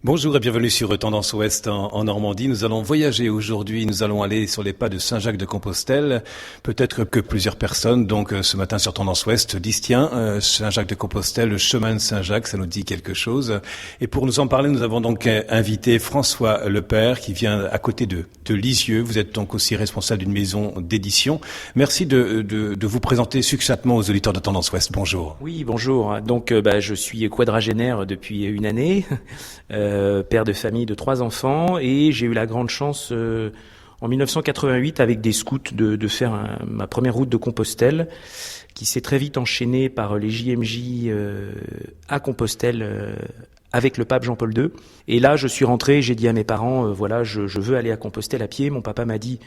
Bonjour et bienvenue sur Tendance Ouest en Normandie. Nous allons voyager aujourd'hui, nous allons aller sur les pas de Saint-Jacques-de-Compostelle. Peut-être que plusieurs personnes, donc ce matin sur Tendance Ouest, disent tiens, Saint-Jacques-de-Compostelle, le chemin de Saint-Jacques, ça nous dit quelque chose. Et pour nous en parler, nous avons donc invité François Lepère qui vient à côté de Lisieux. Vous êtes donc aussi responsable d'une maison d'édition. Merci de vous présenter succinctement aux auditeurs de Tendance Ouest. Bonjour. Oui, bonjour. Donc je suis quadragénaire depuis une année. Père de famille de 3 enfants, et j'ai eu la grande chance en 1988 avec des scouts de faire ma première route de Compostelle qui s'est très vite enchaînée par les JMJ à Compostelle avec le pape Jean-Paul II. Et là je suis rentré, j'ai dit à mes parents je veux aller à Compostelle à pied. Mon papa m'a dit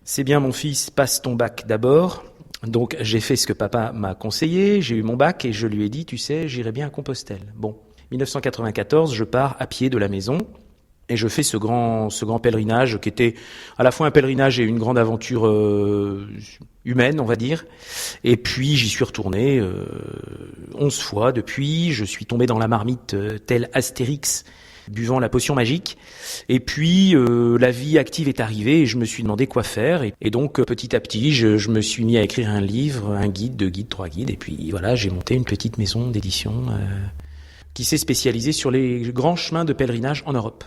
c'est bien mon fils, passe ton bac d'abord. Donc j'ai fait ce que papa m'a conseillé, j'ai eu mon bac et je lui ai dit tu sais j'irai bien à Compostelle. Bon. 1994, je pars à pied de la maison et je fais ce grand pèlerinage qui était à la fois un pèlerinage et une grande aventure humaine, on va dire. Et puis j'y suis retourné 11 fois depuis. Je suis tombé dans la marmite tel Astérix, buvant la potion magique. Et puis la vie active est arrivée et je me suis demandé quoi faire. Et donc petit à petit, je me suis mis à écrire un livre, un guide, 2 guides, 3 guides. Et puis voilà, j'ai monté une petite maison d'édition qui s'est spécialisé sur les grands chemins de pèlerinage en Europe.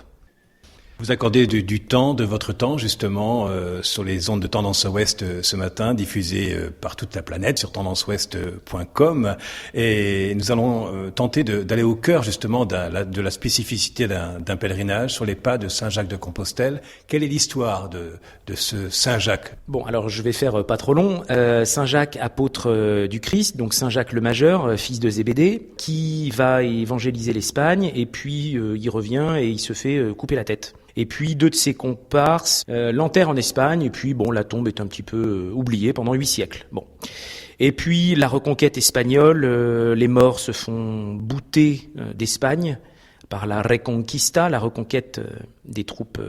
Vous accordez du temps, de votre temps, justement, sur les ondes de Tendance Ouest ce matin, diffusées par toute la planète sur tendanceouest.com. Et nous allons tenter d'aller au cœur, justement, de la spécificité d'un pèlerinage sur les pas de Saint-Jacques-de-Compostelle. Quelle est l'histoire de ce Saint-Jacques? Bon, alors je vais faire pas trop long. Saint-Jacques, apôtre du Christ, donc Saint-Jacques le Majeur, fils de Zébédée, qui va évangéliser l'Espagne, et puis il revient et il se fait couper la tête. Et puis 2 de ses comparses l'enterrent en Espagne, et puis bon, la tombe est un petit peu oubliée pendant 8 siècles. Bon. Et puis la reconquête espagnole, les morts se font bouter d'Espagne par la Reconquista, la reconquête des troupes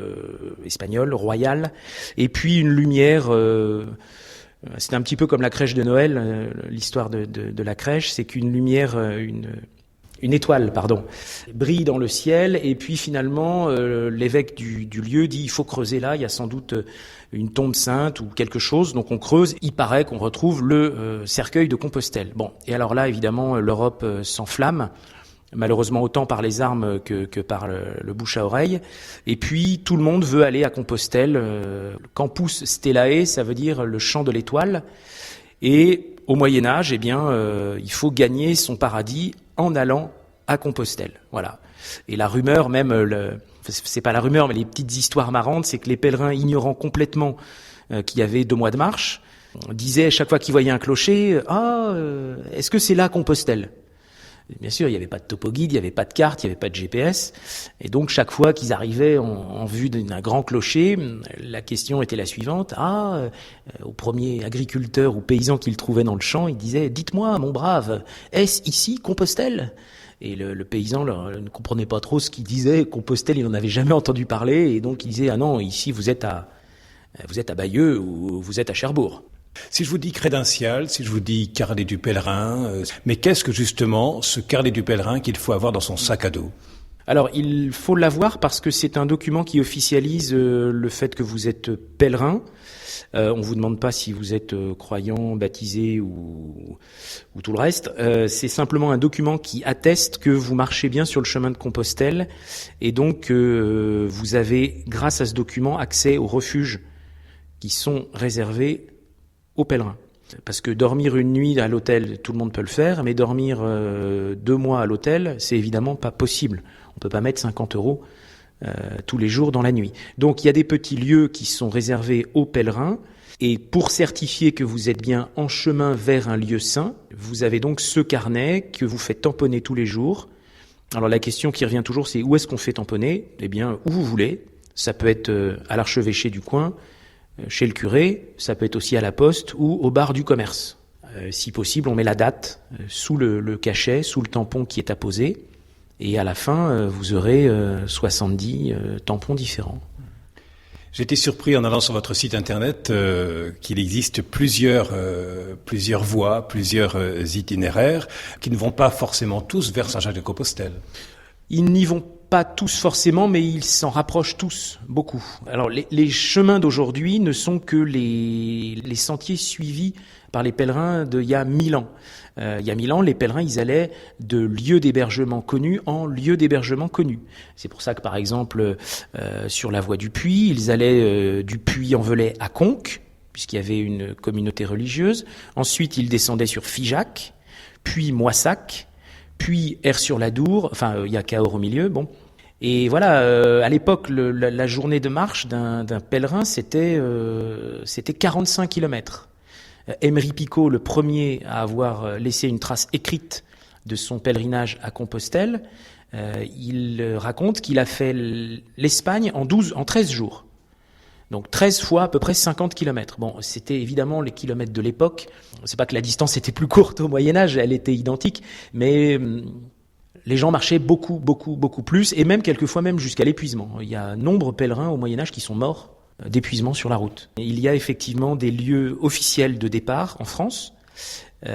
espagnoles, royales. Et puis une lumière, c'est un petit peu comme la crèche de Noël, l'histoire de la crèche, c'est qu'une lumière, une étoile, brille dans le ciel, et puis finalement l'évêque du lieu dit il faut creuser là, il y a sans doute une tombe sainte ou quelque chose, donc on creuse, il paraît qu'on retrouve le cercueil de Compostelle. Bon, et alors là évidemment l'Europe s'enflamme, malheureusement autant par les armes que par le bouche à oreille, et puis tout le monde veut aller à Compostelle, Campus Stellae, ça veut dire le champ de l'étoile, et au Moyen-Âge, il faut gagner son paradis en allant à Compostelle. Voilà. Et la rumeur, c'est pas la rumeur, mais les petites histoires marrantes, c'est que les pèlerins, ignorant complètement qu'il y avait 2 mois de marche, disaient chaque fois qu'ils voyaient un clocher, est-ce que c'est là Compostelle? Bien sûr, il n'y avait pas de topo-guide, il n'y avait pas de carte, il n'y avait pas de GPS. Et donc, chaque fois qu'ils arrivaient en vue d'un grand clocher, la question était la suivante. Au premier agriculteur ou paysan qu'ils trouvaient dans le champ, il disait « Dites-moi, mon brave, est-ce ici Compostelle ?» Et le paysan ne comprenait pas trop ce qu'il disait. Compostelle, il n'en avait jamais entendu parler. Et donc, il disait « Ah non, ici, vous êtes à Bayeux ou vous êtes à Cherbourg. » Si je vous dis crédential, si je vous dis carnet du pèlerin, mais qu'est-ce que justement ce carnet du pèlerin qu'il faut avoir dans son sac à dos? Alors, il faut l'avoir parce que c'est un document qui officialise le fait que vous êtes pèlerin. On vous demande pas si vous êtes croyant, baptisé ou tout le reste. C'est simplement un document qui atteste que vous marchez bien sur le chemin de Compostelle, et donc vous avez, grâce à ce document, accès aux refuges qui sont réservés aux pèlerins. Parce que dormir une nuit à l'hôtel, tout le monde peut le faire, mais dormir 2 mois à l'hôtel, c'est évidemment pas possible. On peut pas mettre 50 € tous les jours dans la nuit. Donc il y a des petits lieux qui sont réservés aux pèlerins, et pour certifier que vous êtes bien en chemin vers un lieu saint, vous avez donc ce carnet que vous faites tamponner tous les jours. Alors la question qui revient toujours, c'est où est-ce qu'on fait tamponner? Eh bien, où vous voulez. Ça peut être à l'archevêché du coin, chez le curé, ça peut être aussi à la poste ou au bar du commerce. Si possible, on met la date sous le cachet, sous le tampon qui est apposé, et à la fin, vous aurez 70 tampons différents. J'étais surpris en allant sur votre site internet qu'il existe plusieurs voies, plusieurs itinéraires qui ne vont pas forcément tous vers Saint-Jacques-de-Compostelle. Ils n'y vont Pas tous forcément, mais ils s'en rapprochent tous beaucoup. Alors les chemins d'aujourd'hui ne sont que les sentiers suivis par les pèlerins d'il y a 1000 ans. Il y a 1000 ans, les pèlerins, ils allaient de lieux d'hébergement connus en lieux d'hébergement connus. C'est pour ça que, par exemple, sur la voie du Puy, ils allaient du Puy-en-Velay à Conques, puisqu'il y avait une communauté religieuse. Ensuite, ils descendaient sur Figeac, puis Moissac, puis Aire-sur-la-Dour, enfin, il y a Cahors au milieu, bon. Et voilà, à l'époque, la journée de marche d'un pèlerin, c'était 45 kilomètres. Emery Picot, le premier à avoir laissé une trace écrite de son pèlerinage à Compostelle, il raconte qu'il a fait l'Espagne en 13 jours. Donc 13 fois à peu près 50 kilomètres. Bon, c'était évidemment les kilomètres de l'époque. C'est pas que la distance était plus courte au Moyen-Âge, elle était identique, mais les gens marchaient beaucoup plus, et même quelquefois même jusqu'à l'épuisement. Il y a nombre de pèlerins au Moyen-Âge qui sont morts d'épuisement sur la route. Il y a effectivement des lieux officiels de départ en France,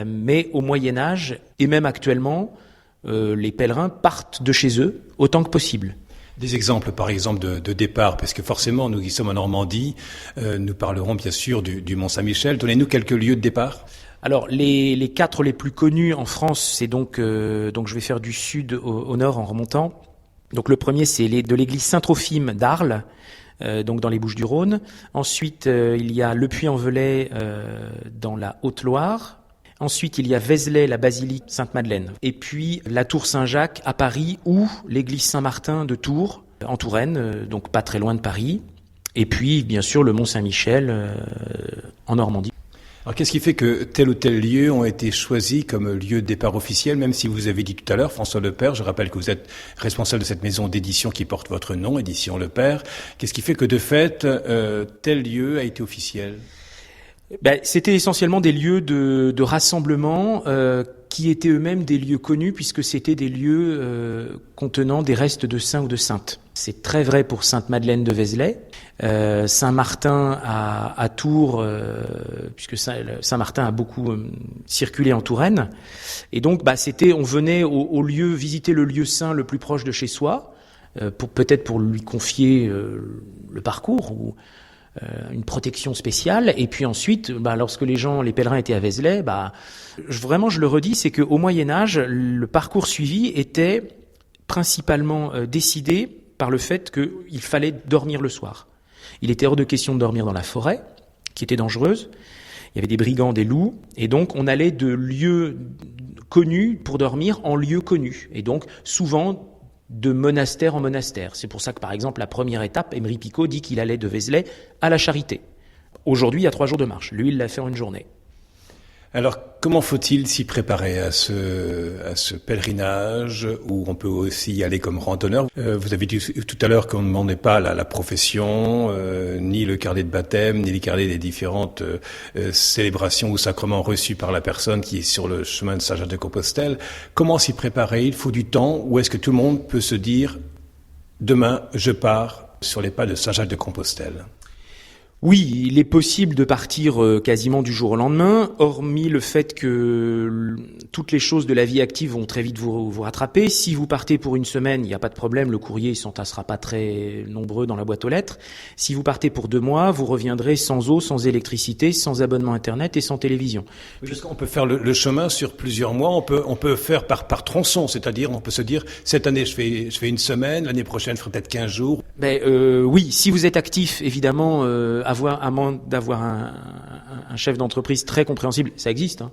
mais au Moyen-Âge, et même actuellement, les pèlerins partent de chez eux autant que possible. Des exemples, par exemple, de départ, parce que forcément, nous qui sommes en Normandie, nous parlerons bien sûr du Mont-Saint-Michel. Donnez-nous quelques lieux de départ. Alors, les 4 les plus connus en France, c'est donc je vais faire du sud au nord en remontant. Donc, le premier, c'est de l'église Saint-Trophime d'Arles, donc dans les Bouches-du-Rhône. Ensuite, il y a le Puy-en-Velay dans la Haute-Loire. Ensuite, il y a Vézelay, la basilique Sainte-Madeleine. Et puis, la tour Saint-Jacques à Paris, ou l'église Saint-Martin de Tours, en Touraine, donc pas très loin de Paris. Et puis, bien sûr, le Mont-Saint-Michel en Normandie. Alors, qu'est-ce qui fait que tel ou tel lieu ont été choisis comme lieu de départ officiel, même si vous avez dit tout à l'heure, François Lepère, je rappelle que vous êtes responsable de cette maison d'édition qui porte votre nom, Édition Lepère. Qu'est-ce qui fait que, de fait, tel lieu a été officiel ? C'était essentiellement des lieux de rassemblement qui étaient eux-mêmes des lieux connus, puisque c'était des lieux contenant des restes de saints ou de saintes. C'est très vrai pour Sainte-Madeleine de Vézelay, Saint-Martin à Tours, puisque Saint-Martin a beaucoup circulé en Touraine. Et donc, on venait au lieu, visiter le lieu saint le plus proche de chez soi, peut-être pour lui confier le parcours ou une protection spéciale. Et puis ensuite, lorsque les pèlerins étaient à Vézelay, vraiment, je le redis, c'est qu'au Moyen-Âge, le parcours suivi était principalement décidé par le fait qu'il fallait dormir le soir. Il était hors de question de dormir dans la forêt, qui était dangereuse. Il y avait des brigands, des loups, et donc on allait de lieux connus pour dormir en lieux connus. Et donc, souvent, de monastère en monastère. C'est pour ça que, par exemple, la première étape, Emery Picot dit qu'il allait de Vézelay à la Charité. Aujourd'hui, il y a 3 jours de marche. Lui, il l'a fait en une journée. Alors, comment faut-il s'y préparer à ce pèlerinage où on peut aussi y aller comme randonneur? Vous avez dit tout à l'heure qu'on ne demandait pas la profession, ni le carnet de baptême, ni les carnets des différentes célébrations ou sacrements reçus par la personne qui est sur le chemin de Saint-Jacques de Compostelle. Comment s'y préparer? Il faut du temps, ou est-ce que tout le monde peut se dire « Demain, je pars sur les pas de Saint-Jacques de Compostelle » ? Oui, il est possible de partir quasiment du jour au lendemain, hormis le fait que toutes les choses de la vie active vont très vite vous rattraper. Si vous partez pour une semaine, il n'y a pas de problème, le courrier ne s'entassera pas très nombreux dans la boîte aux lettres. Si vous partez pour 2 mois, vous reviendrez sans eau, sans électricité, sans abonnement internet et sans télévision. Oui, parce qu'on peut faire le chemin sur plusieurs mois, on peut faire par tronçon, c'est-à-dire on peut se dire cette année je fais une semaine, l'année prochaine je ferai peut-être 15 jours. Oui, si vous êtes actif, évidemment, à moins d'avoir un chef d'entreprise très compréhensible, ça existe, hein.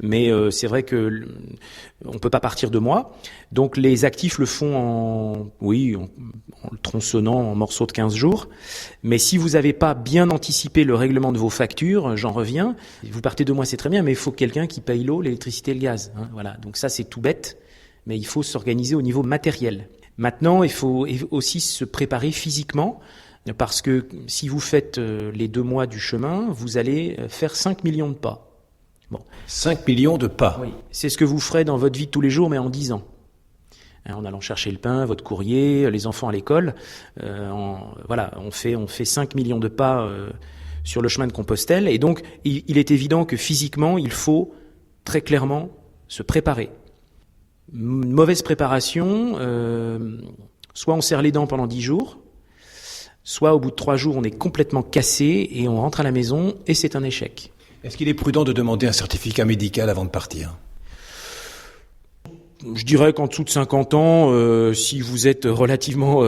Mais c'est vrai que on peut pas partir 2 mois. Donc les actifs le font en le tronçonnant en morceaux de 15 jours. Mais si vous n'avez pas bien anticipé le règlement de vos factures, j'en reviens, vous partez 2 mois, c'est très bien, mais il faut quelqu'un qui paye l'eau, l'électricité et le gaz, hein, voilà. Donc ça, c'est tout bête, mais il faut s'organiser au niveau matériel. Maintenant, il faut aussi se préparer physiquement, parce que si vous faites les 2 mois du chemin, vous allez faire 5 millions de pas. Bon. 5 millions de pas. Oui. C'est ce que vous ferez dans votre vie de tous les jours, mais en 10 ans. En allant chercher le pain, votre courrier, les enfants à l'école. On fait 5 millions de pas sur le chemin de Compostelle. Et donc, il est évident que physiquement, il faut très clairement se préparer. Une mauvaise préparation, Soit on serre les dents pendant 10 jours, soit au bout de 3 jours, on est complètement cassé et on rentre à la maison et c'est un échec. Est-ce qu'il est prudent de demander un certificat médical avant de partir ? Je dirais qu'en dessous de 50 ans, si vous êtes relativement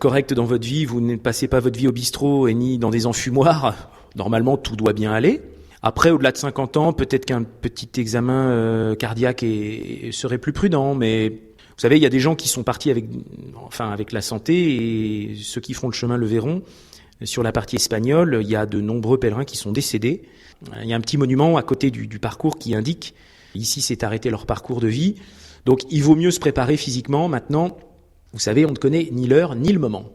correct dans votre vie, vous ne passez pas votre vie au bistrot et ni dans des enfumoirs, normalement tout doit bien aller. Après, au-delà de 50 ans, peut-être qu'un petit examen cardiaque serait plus prudent, mais vous savez, il y a des gens qui sont partis avec la santé, et ceux qui feront le chemin le verront. Sur la partie espagnole, il y a de nombreux pèlerins qui sont décédés. Il y a un petit monument à côté du parcours qui indique ici s'est arrêté leur parcours de vie. Donc il vaut mieux se préparer physiquement. Maintenant, vous savez, on ne connaît ni l'heure ni le moment.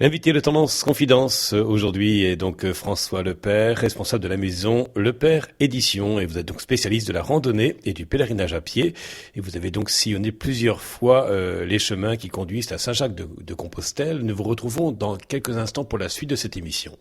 L'invité de Tendance Confidence aujourd'hui est donc François Lepère, responsable de la maison Lepère Édition, et vous êtes donc spécialiste de la randonnée et du pèlerinage à pied, et vous avez donc sillonné plusieurs fois les chemins qui conduisent à Saint-Jacques de Compostelle. Nous vous retrouvons dans quelques instants pour la suite de cette émission.